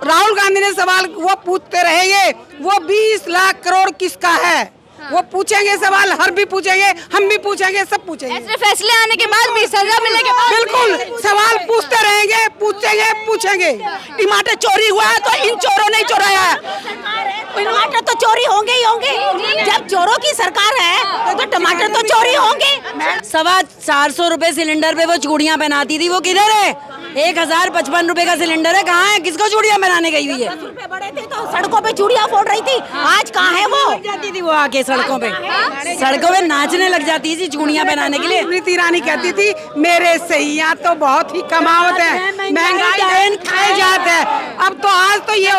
राहुल गांधी ने सवाल वो पूछते रहेंगे, वो 20 लाख करोड़ किसका है, वो पूछेंगे सवाल, हर भी पूछेंगे, हम भी पूछेंगे, सब पूछेंगे। ऐसे फैसले आने के बाद भी, सजा मिलने के बाद बिल्कुल सवाल पूछते रहेंगे, पूछेंगे पूछेंगे। टमाटर चोरी हुआ है तो इन चोरों ने चुराया है। टमाटर तो चोरी होंगे ही होंगे, जब चोरों की सरकार है तो टमाटर तो चोरी होंगे। 425 रुपए सिलेंडर पे वो चूड़ियां पहनाती थी, वो किधर है? 1055 रुपए का सिलेंडर है, कहाँ है? किसको चूड़ियां पहनाने गई हुई है? 10 रुपए बड़े थे तो सड़कों पे चूड़ियां फोड़ रही थी, आज कहाँ है वो? जाती थी वो आके सड़कों पे नाचने लग जाती थी चूड़ियां पहनाने के लिए। स्मृति ईरानी कहती थी मेरे सैया तो बहुत ही कमावत है, महंगाई खाए जात है। अब तो आज तो ये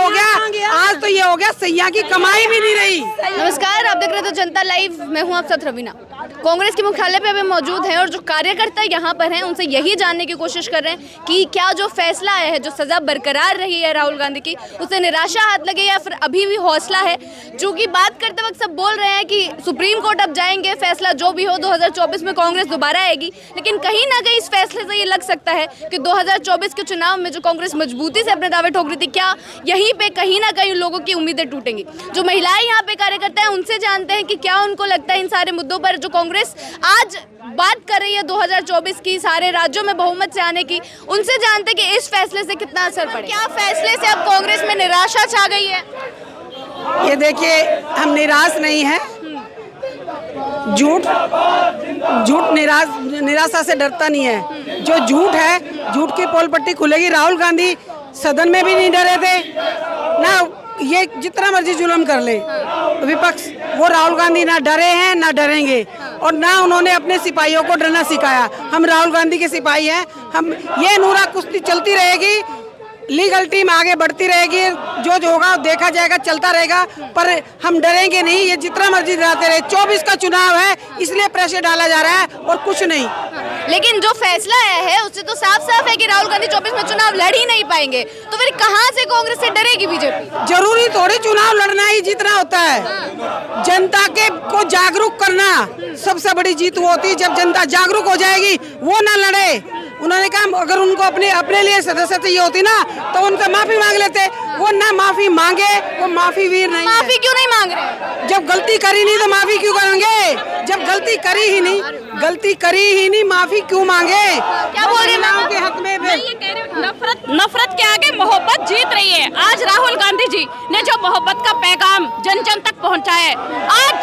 हो गया सैया की कमाई भी नहीं रही। नमस्कार, आप देख रहे थे जनता लाइव, मैं हूं आप साथ रवीना। कांग्रेस के मुख्यालय पे अभी मौजूद हैं और जो कार्यकर्ता यहाँ पर हैं उनसे यही जानने की कोशिश कर रहे हैं कि क्या जो फैसला आया है, जो सजा बरकरार रही है राहुल गांधी की, उसे निराशा हाथ लगे या फिर अभी भी हौसला है। चूंकि बात करते वक्त सब बोल रहे हैं कि सुप्रीम कोर्ट अब जाएंगे, फैसला जो भी हो 2024 में कांग्रेस दोबारा आएगी, लेकिन कहीं ना कहीं इस फैसले से ये लग सकता है कि 2024 के चुनाव में जो कांग्रेस मजबूती से अपने दावे ठोक रही थी, क्या यहीं पे कहीं ना कहीं लोगों की उम्मीदें टूटेंगी। जो महिलाएं यहाँ पे कार्यकर्ता हैं उनसे जानते हैं कि क्या उनको लगता है इन सारे मुद्दों पर जो कांग्रेस आज बात कर रही है 2024 की, सारे राज्यों में बहुमत से आने की, उनसे जानते हैं कि इस फैसले से कितना असर पड़े। क्या फैसले से अब कांग्रेस में निराशा छा गई है? ये देखिए, हम निराश नहीं हैं। झूठ निराशा से डरता नहीं है। जो झूठ है, झूठ की पोल पट्टी खुलेगी। राहुल गांधी सदन में भी नहीं डरे थे ना, ये जितना मर्जी जुल्म कर ले विपक्ष, वो राहुल गांधी ना डरे हैं ना डरेंगे, और ना उन्होंने अपने सिपाहियों को डरना सिखाया। हम राहुल गांधी के सिपाही हैं। हम ये नूरा कुश्ती चलती रहेगी, लीगल टीम आगे बढ़ती रहेगी, जो होगा देखा जाएगा, चलता रहेगा, पर हम डरेंगे नहीं। ये जितना मर्जी डराते रहे, 24 का चुनाव है इसलिए प्रेशर डाला जा रहा है और कुछ नहीं। लेकिन जो फैसला आया है उससे तो साफ साफ है कि राहुल गांधी 24 में चुनाव लड़ ही नहीं पाएंगे, तो फिर कहां से कांग्रेस से डरेगी बीजेपी? जरूरी थोड़ी चुनाव लड़ना ही जीतना होता है। जनता के को जागरूक करना सबसे बड़ी जीत वो होती है। जब जनता जागरूक हो जाएगी, वो ना लड़े। उन्होंने कहा अगर उनको अपने लिए सदस्य चाहिए होती ना तो उनका माफी मांग लेते, वो ना माफी मांगे, वो माफी वीर नहीं। माफी क्यों नहीं मांग रहे? जब गलती करी नहीं तो माफी क्यों करेंगे? जब गलती करी ही नहीं माफी क्यों मांगे? क्या बोल रहे हैं के हक में? नफरत के आगे मोहब्बत जीत रही है। आज राहुल गांधी जी ने जो मोहब्बत का पैगाम जन जन तक पहुंचाया है, आज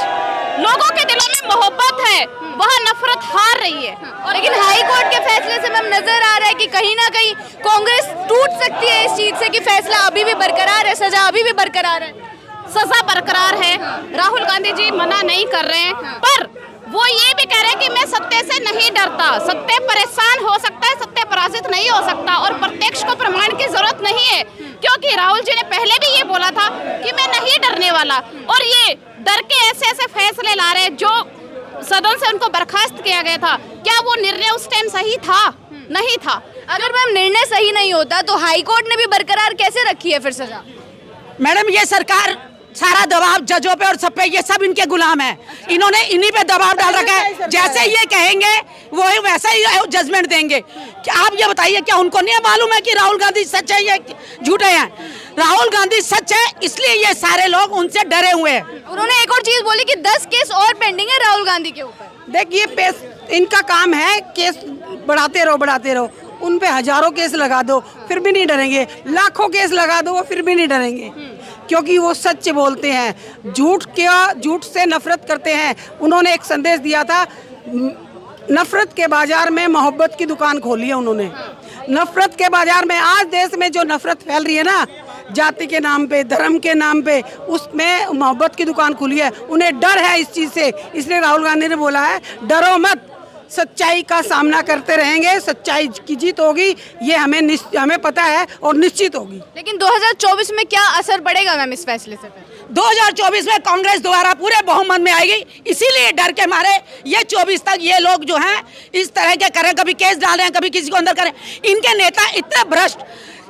लोगों के दिलों में मोहब्बत है, वह नफरत हार रही है। लेकिन हाई कोर्ट के फैसले से मैम नजर आ रहा है कि कहीं ना कहीं कांग्रेस टूट सकती है इस चीज से कि फैसला अभी भी बरकरार है, सजा अभी भी बरकरार है। सजा बरकरार है, राहुल गांधी जी मना नहीं कर रहे हैं, पर वो ये भी कह रहे हैं कि मैं सत्य से नहीं डरता। सत्य परेशान हो सकता है, सत्य पराजित नहीं हो सकता, और प्रत्यक्ष को प्रमाण की जरूरत नहीं है, क्योंकि राहुल जी ने पहले भी ये बोला था कि मैं नहीं डरने वाला, और ये डर के ऐसे ऐसे फैसले ला रहे हैं। जो सदन से उनको बर्खास्त किया गया था, क्या वो निर्णय उस टाइम सही था? नहीं था। अगर मैम निर्णय सही नहीं होता तो हाई कोर्ट ने भी बरकरार कैसे रखी है फिर सजा? मैडम, ये सरकार सारा दबाव जजों पे और सब पे, ये सब इनके गुलाम है। इन्होंने इन्हीं पे दबाव डाल रखा है। जैसे ये कहेंगे वो वैसा ही जजमेंट देंगे। क्या आप ये बताइए, क्या उनको नहीं मालूम है कि राहुल गांधी सच है या झूठे हैं? राहुल गांधी सच है, इसलिए ये सारे लोग उनसे डरे हुए हैं। उन्होंने एक और चीज बोली कि 10 केस और पेंडिंग है राहुल गांधी के ऊपर। देखिए, इनका काम है केस बढ़ाते रहो, उन पे हजारों केस लगा दो फिर भी नहीं डरेंगे, लाखों केस लगा दो वो फिर भी नहीं डरेंगे, क्योंकि वो सच बोलते हैं। झूठ से नफरत करते हैं। उन्होंने एक संदेश दिया था, नफरत के बाजार में मोहब्बत की दुकान खोली है उन्होंने। नफरत के बाजार में आज देश में जो नफरत फैल रही है ना, जाति के नाम पे, धर्म के नाम पे, उसमें मोहब्बत की दुकान खुली है। उन्हें डर है इस चीज़ से, इसलिए राहुल गांधी ने बोला है डरो मत, सच्चाई का सामना करते रहेंगे, सच्चाई की जीत होगी, ये हमें पता है और निश्चित होगी। लेकिन 2024 में क्या असर पड़ेगा मैम इस फैसले से? 2024 में कांग्रेस दोबारा पूरे बहुमत में आएगी, इसीलिए डर के मारे ये 24 तक ये लोग जो हैं इस तरह के करें, कभी केस डाल रहे हैं, कभी किसी को अंदर करें। इनके नेता इतने भ्रष्ट,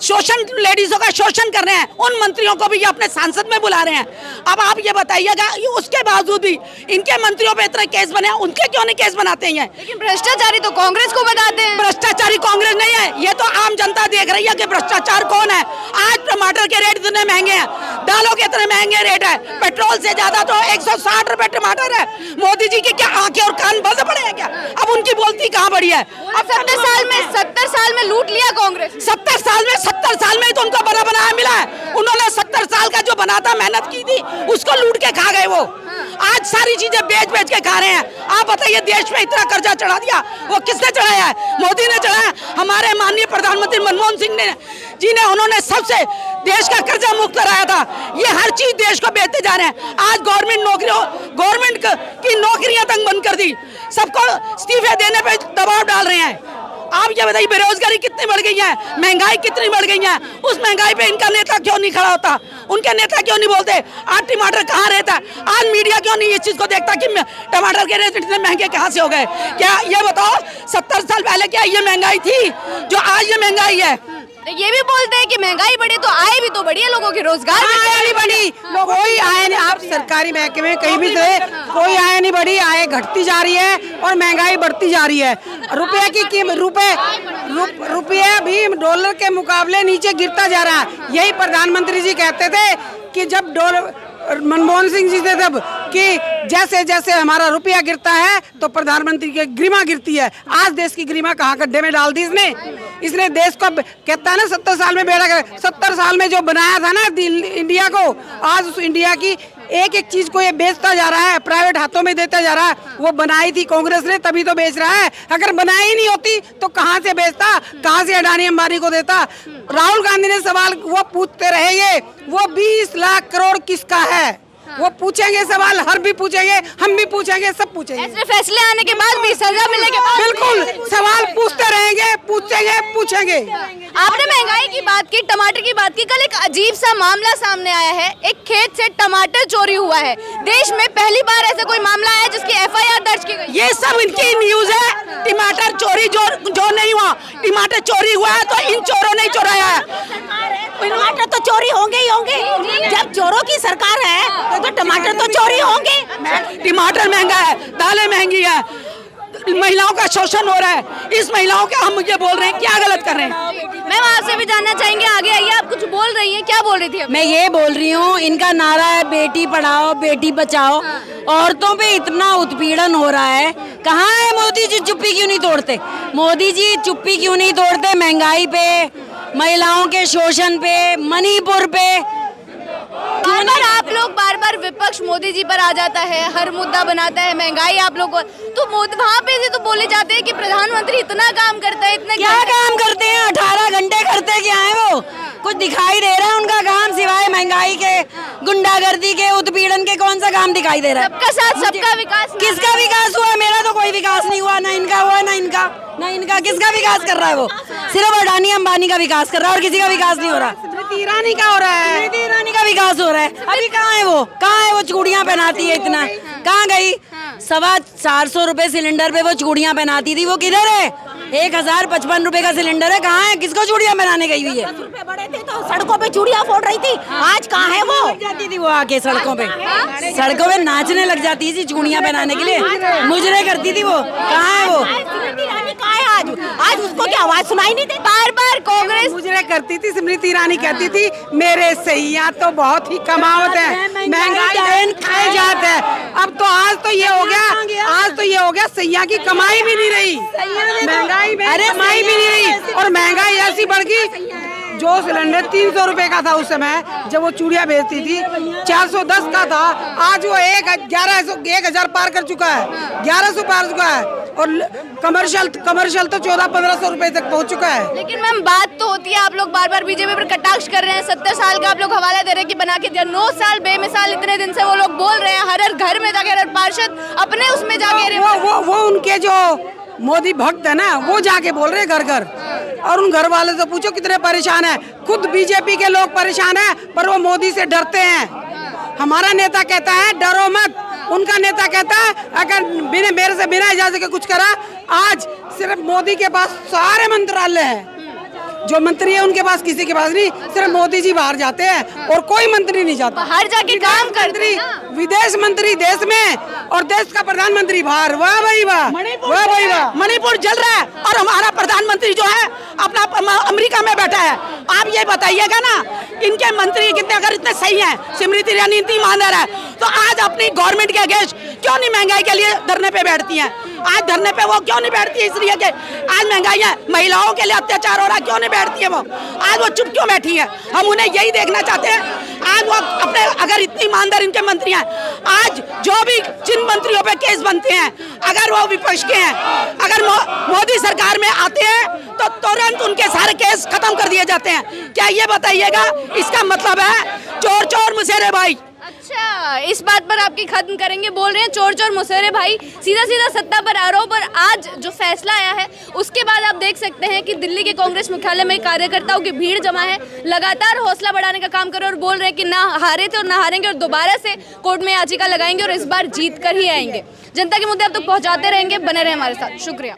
शोषण, लेडीजों का शोषण कर रहे हैं, उन मंत्रियों को भी ये अपने सांसद में बुला रहे हैं। अब आप ये बताइएगा, उसके बावजूद भी इनके मंत्रियों पे इतने केस बने, उनके क्यों नहीं केस बनाते हैं? लेकिन भ्रष्टाचारी तो कांग्रेस को बताते हैं। भ्रष्टाचारी कांग्रेस नहीं है, ये तो आम जनता देख रही है कि भ्रष्टाचार कौन है। आज टमाटर के रेट इतने महंगे हैं, दालों के इतने महंगे रेट है, पेट्रोल से ज्यादा तो 160 रुपए टमाटर है। मोदी जी की क्या आंखें और कान बंद पड़े हैं क्या? अब उनकी बोलती कहाँ बढ़ी है? अब 70 साल में लूट लिया कांग्रेस। 70 साल में तो उनको बना बनाया मिला है। उन्होंने 70 साल का जो बनाता मेहनत की थी उसको लूट के खा गए वो। आज सारी चीजें बेच बेच के खा रहे हैं। आप बताइए, देश में इतना कर्जा चढ़ा दिया, वो किसने चढ़ाया है? मोदी ने चढ़ाया। हमारे माननीय प्रधानमंत्री मनमोहन सिंह जी ने उन्होंने सबसे देश का कर्जा मुक्त कराया था। ये हर चीज देश को बेचते जा रहे हैं। आज गवर्नमेंट की नौकरियां तक बंद कर दी, सबको इस्तीफे देने पे दबाव डाल रहे हैं। आप ये बताइए, बेरोजगारी कितनी बढ़ गई है, महंगाई कितनी बढ़ गई है। उस महंगाई पे इनका नेता क्यों नहीं खड़ा होता? उनके नेता क्यों नहीं बोलते? आज टमाटर कहाँ रहता है? आज मीडिया क्यों नहीं इस चीज को देखता कि टमाटर के रेट इतने महंगे कहाँ से हो गए? क्या ये बताओ, 70 साल पहले क्या ये महंगाई थी जो आज ये महंगाई है? ये भी बोलते हैं कि महंगाई बढ़ी तो आय भी तो बढ़ी है लोगों की, रोजगार आय नहीं बढ़ी, कोई आय नहीं। आप सरकारी महकमे कहीं भी गए, कोई आय नहीं बढ़ी, आय घटती जा रही है और महंगाई बढ़ती जा रही है। रुपये की कीमत, रुपये भी डॉलर के मुकाबले नीचे गिरता जा रहा है। यही प्रधानमंत्री जी कहते थे कि जब मनमोहन सिंह जी थे तब, कि जैसे जैसे हमारा रुपया गिरता है तो प्रधानमंत्री की गरिमा गिरती है। आज देश की गरिमा कहाँ गड्ढे में डाल दी इसने देश को। कहता है ना 70 साल में बेड़ा कर, 70 साल में जो बनाया था ना इंडिया को, आज उस इंडिया की एक एक चीज को ये बेचता जा रहा है, प्राइवेट हाथों में देता जा रहा है। वो बनाई थी कांग्रेस ने, तभी तो बेच रहा है। अगर बनाई ही नहीं होती तो कहाँ से बेचता, कहाँ से अडानी अंबानी को देता? राहुल गांधी ने सवाल वो पूछते रहेंगे, वो 20 लाख करोड़ किसका है? वो पूछेंगे सवाल, हर भी पूछेंगे, हम भी पूछेंगे, सब पूछेंगे। ऐसे फैसले आने के बाद भी, सजा मिलने के बाद बिल्कुल सवाल पूछते रहेंगे, पूछेंगे। आपने महंगाई की बात की, टमाटर की बात की। कल एक अजीब सा मामला सामने आया है, एक खेत से टमाटर चोरी हुआ है। देश में पहली बार ऐसा कोई मामला आया जिसकी FIR दर्ज की गई। ये सब इनकी न्यूज है। टमाटर चोरी जो नहीं हुआ, टमाटर चोरी हुआ है तो इन चोरों ने चुराया है। टमाटर तो चोरी होंगे ही होंगे। जब चोरों की सरकार है तो टमाटर तो चोरी होंगे। टमाटर महंगा है, दालें महंगी है, महिलाओं का शोषण हो रहा है। इस महिलाओं के हम ये बोल रहे हैं, क्या गलत कर रहे हैं? मैम आपसे भी जानना चाहेंगे, आगे आइए। आप कुछ बोल रही हैं, क्या बोल रही थी? मैं ये बोल रही हूँ, इनका नारा है बेटी पढ़ाओ बेटी बचाओ। औरतों पे इतना उत्पीड़न हो रहा है, कहाँ है मोदी जी? चुप्पी क्यों नहीं तोड़ते? मोदी जी चुप्पी क्यों नहीं तोड़ते? महंगाई पे, महिलाओं के शोषण पे, मणिपुर पे। बार बार विपक्ष मोदी जी पर आ जाता है, हर मुद्दा बनाता है, महंगाई आप लोग को, तो वहाँ पे से तो बोले जाते हैं कि प्रधानमंत्री इतना काम करता है, इतने क्या काम करते हैं? 18 घंटे करते क्या है वो? कुछ दिखाई दे रहा है उनका काम सिवाय महंगाई के, गुंडागर्दी के, उत्पीड़न के? कौन सा काम दिखाई दे रहा है? सबका साथ सबका विकास। किसका विकास हुआ? मेरा तो कोई विकास नहीं हुआ, ना इनका हुआ, ना इनका। किसका विकास कर रहा है वो? सिर्फ अडानी अंबानी का विकास कर रहा है और किसी का विकास नहीं हो रहा। स्मृति ईरानी का हो रहा है, स्मृति ईरानी का विकास हो रहा है। अभी कहाँ है वो? कहाँ है वो? चूड़ियाँ पहनाती है इतना, कहाँ गई? 425 रुपए सिलेंडर पे वो चूड़ियाँ पहनाती थी, वो किधर है? 1055 रुपए का सिलेंडर है, कहाँ है? किसको चूड़ियाँ पहनाने गई हुई है? 10 रुपए बढ़े थे तो सड़कों पे चूड़ियाँ फोड़ रही थी, आज कहाँ है वो? जाती थी वो आके सड़कों पे नाचने लग जाती थी चूड़ियाँ पहनाने के लिए, मुजरे करती थी वो। कहाँ है वो? कहाँ है आज उसको क्या आवाज सुनाई नहीं देती? बार बार कांग्रेस मुजरे करती थी। स्मृति ईरानी कहती थी मेरे सैया तो बहुत ही कमावत है, महंगाई खाए जाते हैं। अब तो आज तो ये हो गया सैया की कमाई भी नहीं रही, महंगाई में कमाई भी नहीं रही, और महंगाई ऐसी बढ़ गई। जो सिलेंडर 300 रुपए का था उस समय जब वो चूड़ियाँ बेचती थी, 410 का था, आज वो 1000 पार कर चुका है, 1100 पार चुका है, और कमर्शियल तो 1400-1500 रुपए तक पहुंच चुका है। लेकिन मैम बात तो होती है, आप लोग बार बार बीजेपी पर कटाक्ष कर रहे हैं। 70 साल का आप लोग हवाला दे रहे हैं कि बना के दिया, 9 साल बेमिसाल इतने दिन से वो लोग बोल रहे हैं, हर घर में जाके, हर पार्षद अपने उसमें जाके वो उनके जो मोदी भक्त है ना, वो जाके बोल रहे हैं घर घर, और उन घर वाले से पूछो कितने परेशान है। खुद बीजेपी के लोग परेशान है, पर वो मोदी से डरते हैं। हमारा नेता कहता है डरो मत, उनका नेता कहता है अगर मेरे से बिना इजाजत के कुछ करा। आज सिर्फ मोदी के पास सारे मंत्रालय हैं, जो मंत्री है उनके पास, किसी के पास नहीं, सिर्फ मोदी जी बाहर जाते हैं और कोई मंत्री नहीं जाता। बाहर जाके काम करते हैं। विदेश मंत्री देश में और देश का प्रधानमंत्री बाहर। वाह भाई वाह, वाह भाई वाह। मणिपुर जल रहा है और हमारा प्रधानमंत्री जो है अपना अमेरिका में बैठा है। आप ये बताइएगा ना, इनके मंत्री कितने अगर इतने सही हैं, स्मृति ईरानी इतनी ईमानदार है, तो आज अपनी गवर्नमेंट के अगेंस्ट क्यों नहीं महंगाई के लिए धरने पे बैठती हैं? आज धरने पे वो क्यों नहीं बैठती है? इसलिए कि आज महंगाई है, महिलाओं के लिए अत्याचार हो रहा है, क्यों नहीं बैठती है वो? आज वो चुप क्यों बैठी है? हम उन्हें यही देखना चाहते हैं। आज वो अपने, अगर इतनी ईमानदार इनके मंत्री हैं, आज जो भी जिन मंत्रियों पे केस बनते हैं, अगर वो विपक्ष के हैं, अगर मोदी सरकार में आते हैं तो तुरंत उनके सारे केस खत्म कर दिए जाते हैं। क्या ये बताइएगा, इसका मतलब है चोर चोर मुसेरे भाई। अच्छा, इस बात पर आपकी खत्म करेंगे, बोल रहे हैं चोर चोर मुसेरे भाई, सीधा सीधा सत्ता पर आरोप। और आज जो फैसला आया है उसके बाद आप देख सकते हैं कि दिल्ली के कांग्रेस मुख्यालय में कार्यकर्ताओं की भीड़ जमा है, लगातार हौसला बढ़ाने का काम कर रहे हैं और बोल रहे हैं कि ना हारे थे और ना हारेंगे और दोबारा से कोर्ट में याचिका लगाएंगे और इस बार जीत कर ही आएंगे। जनता के मुद्दे अब तक पहुंचाते रहेंगे, बने रहे हमारे साथ। शुक्रिया।